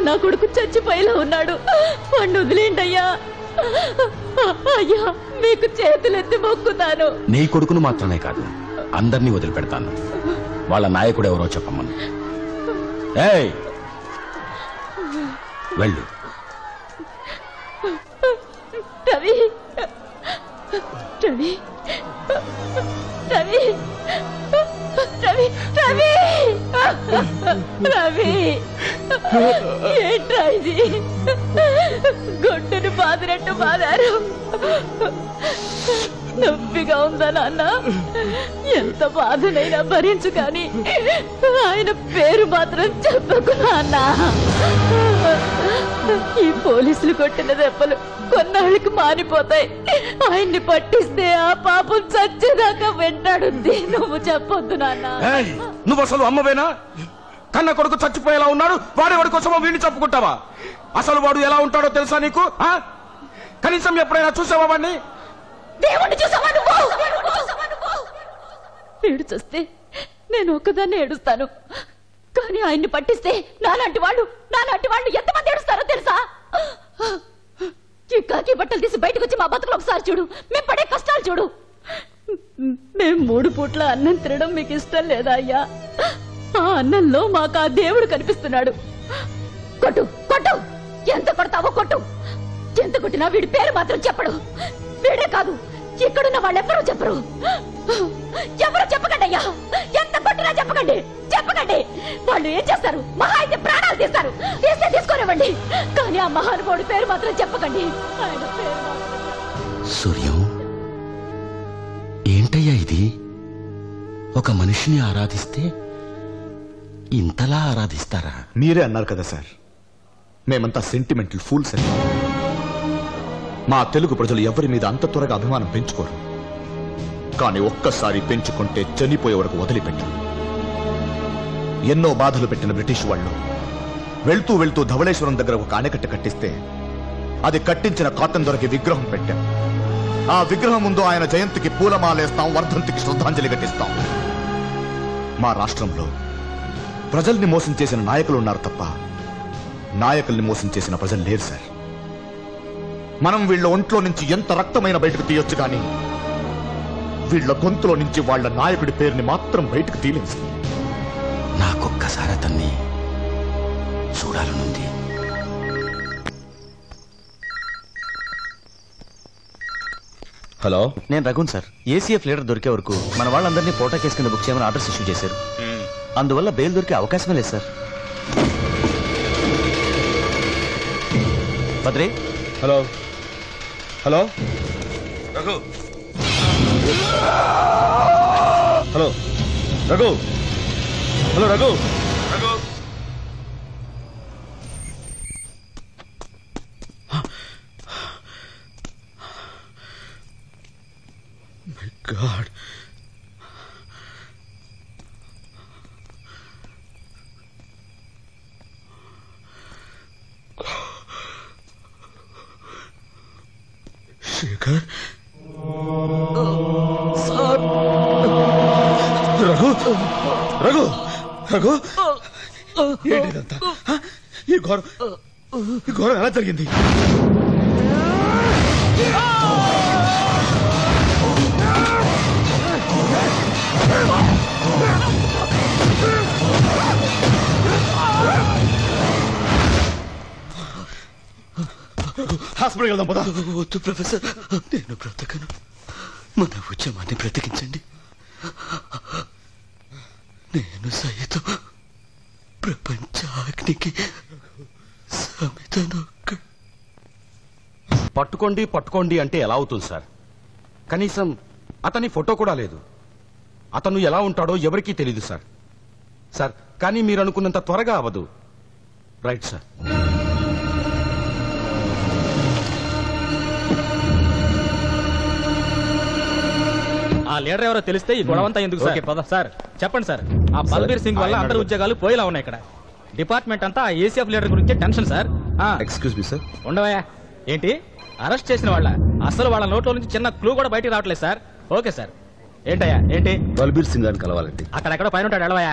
నా కొడుకు చచ్చిపోయేలా ఉన్నాడు. వాడిని వదిలేండి అయ్యా. అయ్యా మీకు చేతులెత్తి మొక్కుతాను. నీ కొడుకును మాత్రమే కాదు, అందరినీ వదిలిపెడతాను. వాళ్ళ నాయకుడు ఎవరో చెప్పమను. ఏయ్ వెళ్ళు. రవి రవి రవి రవి రవి రవి ఏంట్రా ఇది? గుడ్డును బాదినట్టు బాదారు. నొప్పిగా ఉందా నాన్న? ఎంత బాధనైనా భరించు కానీ ఆయన పేరు మాత్రం చెప్పకు నాన్న. ఈ పోలీసులు కొట్టిన దెబ్బలు కొన్నాళ్ళకి మానిపోతాయి. ఆయన్ని పట్టిస్తే ఆ పాపం చచ్చేదాకా వెంటాడుద్ది. నువ్వు చెప్పొద్దు నాన్న. నువ్వు అసలు అమ్మవేనా? కన్న కొడుకు చచ్చిపోయేలా ఉన్నాడు, వాడి కోసమో వీడిని చెప్పుకుంటావా? అసలు వాడు ఎలా ఉంటాడో తెలుసా నీకు? కనీసం ఎప్పుడైనా చూసావా వాడిని? దేవుణ్ణి చూసావా నువ్వు? వీడు చూస్తే నేను ఒక్కదాన్ని ఏడుస్తాను, కానీ ఆయన్ని పట్టిస్తే నాలాంటి వాళ్ళు ఎంతమంది ఏడుస్తారో తెలుసా? ఈ కాకి బట్టలు తీసి బయటకు వచ్చి మా బతుకులు ఒకసారి చూడు. మేము పడే కష్టాలు చూడు. మేము 3 పూట్ల అన్నం తినడం మీకు ఇష్టం లేదా అయ్యా? ఆ అన్నంలో మాకు ఆ దేవుడు కనిపిస్తున్నాడు. కొట్టు కొట్టు, ఎంత కొడతావో కొట్టు. ఎంత కొట్టినా వీడి పేరు మాత్రం చెప్పడు. వీడే కాదు, ఇక్కడున్న వాళ్ళెవ్వరూ చెప్పరు. ఎవరు చెప్పకండి అయ్యా, ఎంత కొట్టినా చెప్పకండి. వాళ్ళు ఏం చేస్తారు? మహా అయితే ప్రాణాలు తీస్తారు. తీస్తే తీసుకోనివ్వండి, కానీ ఆ మహానుభావుడి పేరు మాత్రం చెప్పకండి. ఆయన పేరు సూర్యం, ఏంటయ్యా ఇది? ఒక మనిషిని ఆరాధిస్తే ఇంతలా ఆరాధిస్తారా? మీరే అన్నారు కదా సార్, మేమంతా సెంటిమెంటల్ ఫూల్స్ అని. మా తెలుగు ప్రజలు ఎవరి మీద అంత త్వరగా అభిమానం పెంచుకోరు, కానీ ఒక్కసారి పెంచుకుంటే చనిపోయే వరకు వదిలిపెట్టరు. ఎన్నో బాధలు పెట్టిన బ్రిటిష్ వాళ్ళు వెళ్తూ వెళ్తూ ధవళేశ్వరం దగ్గర ఒక ఆనకట్ట కట్టిస్తే అది కట్టించిన కాటన్ దొరికి విగ్రహం పెట్టాం. ఆ విగ్రహం ముందు ఆయన జయంతికి పూలమాలేస్తాం, వర్ధంతికి శ్రద్ధాంజలి ఘటిస్తాం. మా రాష్ట్రంలో ప్రజల్ని మోసం చేసిన నాయకులు ఉన్నారు తప్ప నాయకుల్ని మోసం చేసిన ప్రజలు లేరు సార్. మనం వీళ్ళ ఒంట్లో నుంచి ఎంత రక్తమైన బయటకు తీయొచ్చు, కానీ వీళ్ళ గొంతులో నుంచి వాళ్ళ నాయకుడి పేరుని మాత్రం బయటకు తీయలేదు సార్. నాకొక్కసారి అతన్ని చూడాలనుంది. హలో, నేను రఘున్ సార్. ఏసీఎఫ్ లీడర్ దొరికే వరకు మన వాళ్ళందరినీ ఫోటో కేసు కింద బుక్ చేయమని ఆర్డర్స్ ఇష్యూ చేశారు. అందువల్ల బెయిల్ దొరికే అవకాశమే లేదు sir. Badri. Hello hello Raghu. Hello Raghu. Hello Raghu. Raghu. My god. Shekhar. Raghu. Raghu. Raghu. ఏంటిదంతా? ఈ ఘోరం ఎలా జరిగింది? హాస్పిటల్కి వెళ్దాం పదా. వద్దు ప్రొఫెసర్, నేను బ్రతకను. మన ఉద్యమాన్ని బ్రతికించండి. నేను సైతం ప్రపంచాగ్నికి సమితనొక్క. పట్టుకోండి అంటే ఎలా అవుతుంది సార్? కనీసం అతని ఫోటో కూడా లేదు. అతను ఎలా ఉంటాడో ఎవరికీ తెలీదు సార్. సార్, కానీ మీరు అనుకున్నంత త్వరగా అవ్వదు. Right sir. ఆ లీడర్ ఎవరో తెలిస్తే ఈ గొడవంతా ఎందుకు సార్? చెప్పండి సార్. ఆ బల్బీర్ సింగ్ వల్ల అందరి ఉద్యోగాలు పోయేలా ఉన్నాయి. ఇక్కడ డిపార్ట్మెంట్ అంతా ఏసీఎఫ్ లీడర్ గురించి tension sir. Excuse me sir. ఉండవయ్యా. ఏంటి అరెస్ట్ చేసిన వాళ్ళ? అసలు వాళ్ళ నోట్లో నుంచి చిన్న క్లూ కూడా బయటికి రావట్లేదు సార్. ఓకే సార్, ఏంటయ్యా ఏంటి? బల్బీర్ సింగ్ గారిని కలవాలండి. అక్కడెక్కడ పైన ఉంటాడు, ఎడవయ్యా.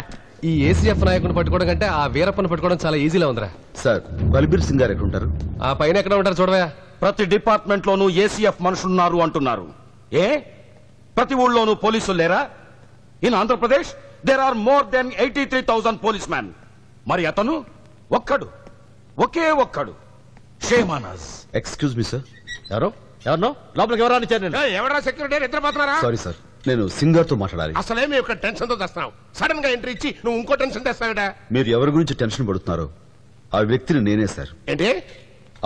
ఈ ఏసీఎఫ్ నాయకుని పట్టుకోవడం కంటే ఆ వీరప్పని పట్టుకోవడం చాలా ఈజీలా ఉందిరా. సార్, బల్బీర్ సింగ్ గారు ఎక్కడ ఉంటారు? ఆ పైన ఎక్కడ ఉంటారు చూడవా. ప్రతి డిపార్ట్మెంట్ లోనూ ఏసీఎఫ్ మనుషులున్నారు అంటున్నారు. ఏ ప్రతి ఊళ్ళోనూ పోలీసులు లేరా? In Andhra Pradesh there are more than 83,000 police man. మరి అతను ఒకే ఒక్కడు. షేమానస్. Excuse me sir. ఎవరినో లోపలికి ఎవరో ఇచ్చారు నేను. ఎవరా సెక్యూరిటీ నిద్రపోతున్నారా? సారీ సార్, నేను సింగ్ గారితో మాట్లాడాలి. అసలేమి ఒక టెన్షన్ తో తెస్తున్నావు. సడన్ గా ఎంట్రీ ఇచ్చి నువ్వు ఇంకో టెన్షన్ తెస్తావిడా? మీరు ఎవరి గురించి టెన్షన్ పడుతున్నారో ఆ వ్యక్తిని నేనే సార్. ఏంటి?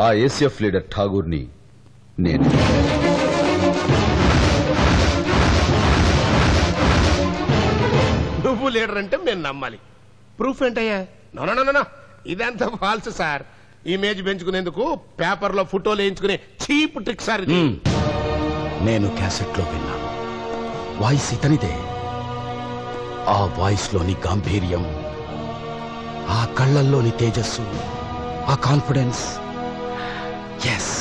ఆ ఏసీఎఫ్ లీడర్ ఠాగూర్ని నేనే. నువ్వు లీడర్ అంటే నేను నమ్మాలి. ప్రూఫ్ ఏంటయ్యా? నో, ఇదంతా ఫాల్స్ సార్. ఇమేజ్ పెంచుకునేందుకు పేపర్ లో ఫోటోలు వేయించుకునే చీప్ ట్రిక్ సార్ ఇది. నేను క్యాసెట్ లో విన్నాను. వాయిస్ ఇతనిదే. ఆ వాయిస్ లోని గాంభీర్యం, ఆ కళ్ళల్లోని తేజస్సు, ఆ confidence. Yes,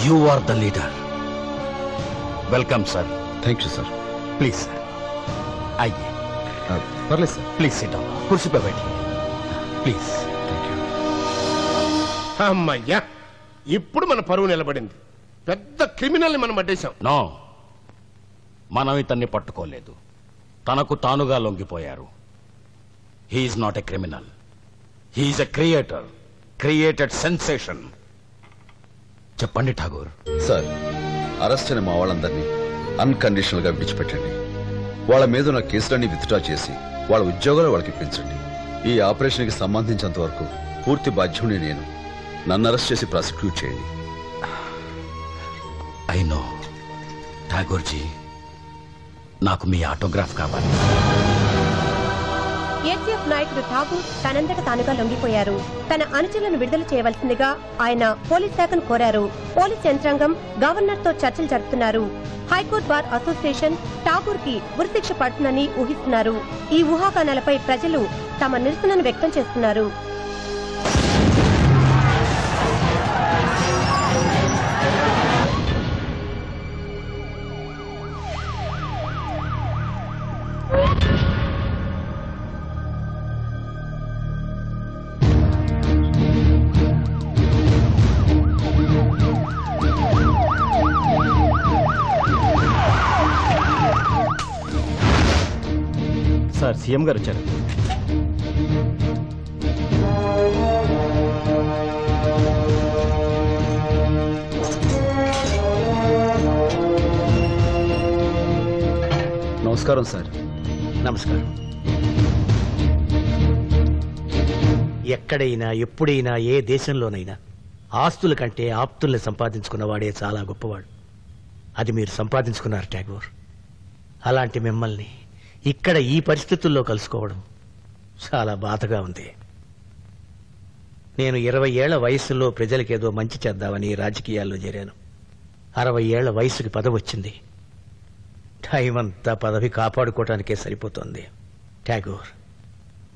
you are the leader. Welcome sir. Thank you sir. Please sir. అయ్యే పర్లేదు సార్. Please sit down. కుర్చీపై बैठिए ప్లీజ్. అమ్మయ్యా, ఇప్పుడు మన పరువు నిలబడింది. పెద్ద క్రిమినల్ ని మనం పట్టేశాం. నో, మనం ఇతన్ని పట్టుకోలేదు. తనకు తానుగా లొంగిపోయారు. He's not a criminal. He's a creator. Created sensation. చెప్పండి ఠాగూర్. సార్, అరెస్ట్ అయిన మా వాళ్ళందరినీ అన్కండిషనల్ గా విడిచిపెట్టండి. వాళ్ళ మీద ఉన్న కేసులన్నీ విత్డ్రా చేసి వాళ్ళ ఉద్యోగాలు వాళ్ళకి ఇప్పించండి. ఈ ఆపరేషన్ కి సంబంధించినంత వరకు పూర్తి బాధ్యుడిని నేను. నన్ను అరెస్ట్ చేసి ప్రాసిక్యూట్ చేయండి. ఐ నో ఠాగూర్జీ, నాకు మీ ఆటోగ్రాఫ్ కావాలి. ఏసీఎఫ్ నాయకుడు ఠాగూర్ తనంతట తానుగా లొంగిపోయారు. తన అనుచరులను విడుదల చేయవలసిందిగా ఆయన పోలీస్ శాఖను కోరారు. పోలీస్ యంత్రాంగం గవర్నర్ తో చర్చలు జరుపుతున్నారు. హైకోర్టు బార్ అసోసియేషన్ ఠాగూర్ కి ఉరిశిక్ష పడుతుందని ఊహిస్తున్నారు. ఈ ఊహాగానాలపై ప్రజలు తమ నిరసనను వ్యక్తం చేస్తున్నారు. సార్, సీఎం గారు వచ్చారు. నమస్కారం సార్. నమస్కారం. ఎక్కడైనా ఎప్పుడైనా ఏ దేశంలోనైనా ఆస్తుల కంటే ఆప్తుల్ని సంపాదించుకున్నవాడే చాలా గొప్పవాడు. అది మీరు సంపాదించుకున్నారు ఠాగూర్. అలాంటి మిమ్మల్ని ఇక్కడ ఈ పరిస్థితుల్లో కలుసుకోవడం చాలా బాధగా ఉంది. నేను 20 ఏళ్ల వయసులో ప్రజలకేదో మంచి చేద్దామని రాజకీయాల్లో చేరాను. 60 ఏళ్ల వయసుకి పదవి వచ్చింది. టైం అంతా పదవి కాపాడుకోవటానికే సరిపోతోంది. ఠాగూర్,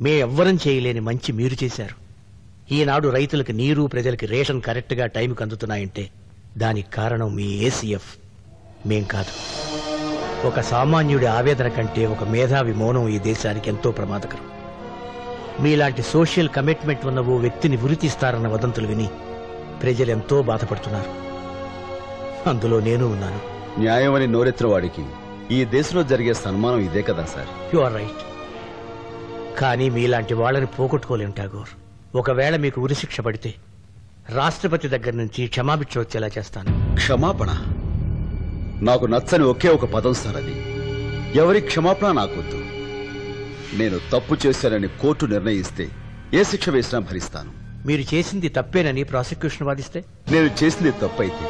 మే ఎవ్వరం చేయలేని మంచి మీరు చేశారు. ఈనాడు రైతులకు నీరు, ప్రజలకి రేషన్ కరెక్ట్గా టైంకి అందుతున్నాయంటే దానికి కారణం మీ ఏసీఎఫ్, మేం కాదు. ఒక సామాన్యుడి ఆవేదన కంటే ఒక మేధావి మౌనం ఈ దేశానికి ఎంతో ప్రమాదకరం. మీలాంటి సోషల్ కమిట్మెంట్ ఉన్న ఓ వ్యక్తిని ఉరితీస్తారన్న వదంతులు విని ప్రజలెంతో బాధపడుతున్నారు. అందులో నేను ఉన్నాను. న్యాయమని నోరెత్తిన వాడికి ఈ దేశంలో జరిగే సన్మానం ఇదే కదా సార్. You are right. కానీ మీలాంటి వాళ్ళని పోగొట్టుకోలేం ఠాగూర్. ఒకవేళ మీకు ఉరిశిక్ష పడితే రాష్ట్రపతి దగ్గర నుంచి క్షమాభిక్ష వచ్చేలా చేస్తాను. క్షమాపణ? నాకు నచ్చని ఒకే ఒక పదం సార్ అది. ఎవరి క్షమాపణ నాకొద్దు. నేను తప్పు చేశానని కోర్టు నిర్ణయిస్తే ఏ శిక్ష వేసినా భరిస్తాను. మీరు చేసింది తప్పేనని ప్రాసిక్యూషన్ వాదిస్తే? నేను చేసింది తప్పైతే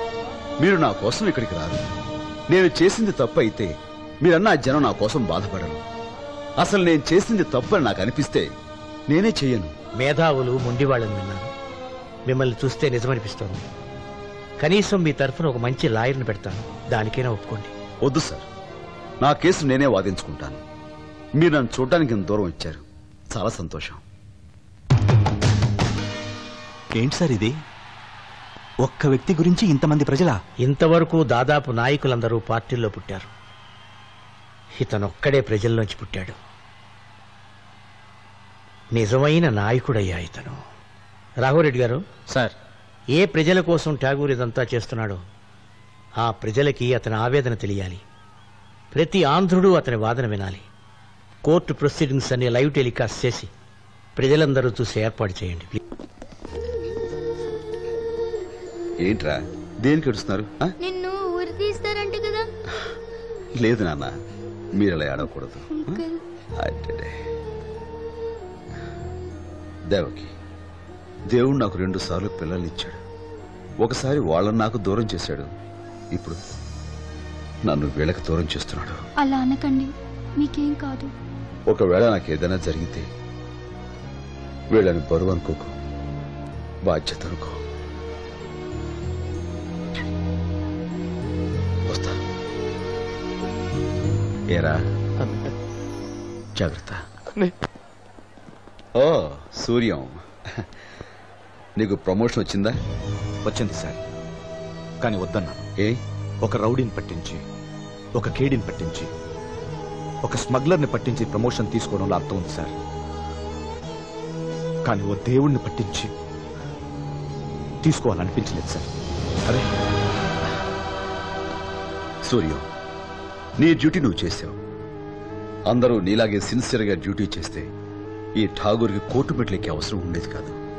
మీరు నా కోసం ఇక్కడికి రారు. నేను చేసింది తప్పైతే మీరన్నా జనం నా కోసం బాధపడరు. అసలు నేను చేసింది తప్పని నాకు అనిపిస్తే నేనే చెయ్యను. మేధావులు మొండివాళ్ళని విన్నాను. మిమ్మల్ని చూస్తే నిజమనిపిస్తోంది. కనీసం మీ తరఫున ఒక మంచి లాయర్ని పెడతాను. దానికైనా ఒప్పుకోండి. వద్దు సార్, నా కేసు నేనే వాదించుకుంటాను. మీరు నన్ను చూడడానికి ఇంత దూరం వచ్చారు, చాలా సంతోషం. ఏంటి సార్ ఇది? ఒక్క వ్యక్తి గురించి ఇంతమంది ప్రజలా? ఇంతవరకు దాదాపు నాయకులందరూ పార్టీల్లో పుట్టారు. ఇతనొక్కడే ప్రజల్లోంచి పుట్టాడు. నిజమైన నాయకుడయ్యా ఇతను. రాఘవరెడ్డి గారు, సార్, ఏ ప్రజల కోసం ఠాగూర్ ఇదంతా చేస్తున్నాడో ఆ ప్రజలకి అతని ఆవేదన తెలియాలి. ప్రతి ఆంధ్రుడు అతని వాదన వినాలి. కోర్టు ప్రొసీడింగ్స్ అన్ని లైవ్ టెలికాస్ట్ చేసి ప్రజలందరూ చూసి ఏర్పాటు చేయండి. ఏంట్రా దేనికి ఏడుస్తున్నారు? నిన్ను ఊరి తీస్తారంట కదా. లేదు నాన్న, మీరు అలా ఏడవకూడదు. దేవకి, దేవుడు నాకు 2 సార్లు పిల్లల్ని ఇచ్చాడు. ఒకసారి వాళ్ళని నాకు దూరం చేశాడు, ఇప్పుడు నన్ను వీళ్ళకి దూరం చేస్తున్నాడు. అలా అనకండి, మీకేం కాదు. ఒకవేళ నాకు ఏదైనా జరిగితే వీళ్ళని బరువు అనుకోకు, బాధ్యత అనుకో. వస్తా. ఏరా, జాగ్రత్త. ఓ సూర్యం, నీకు ప్రమోషన్ వచ్చిందా? వచ్చింది సార్, కానీ వద్దన్నాను. ఏ? ఒక రౌడీని పట్టించి, ఒక కేడీని పట్టించి, ఒక స్మగ్లర్ని పట్టించి ప్రమోషన్ తీసుకోవడంలో అర్థం ఉంది సార్. కానీ ఓ దేవుణ్ణి పట్టించి తీసుకోవాలనిపించలేదు సార్. అరే సూర్యం, నీ డ్యూటీ నువ్వు చేశావు. అందరూ నీలాగే సిన్సియర్గా డ్యూటీ చేస్తే ఈ ఠాగూర్కి కోర్టు మెట్లెక్కే అవసరం ఉండేది కాదు.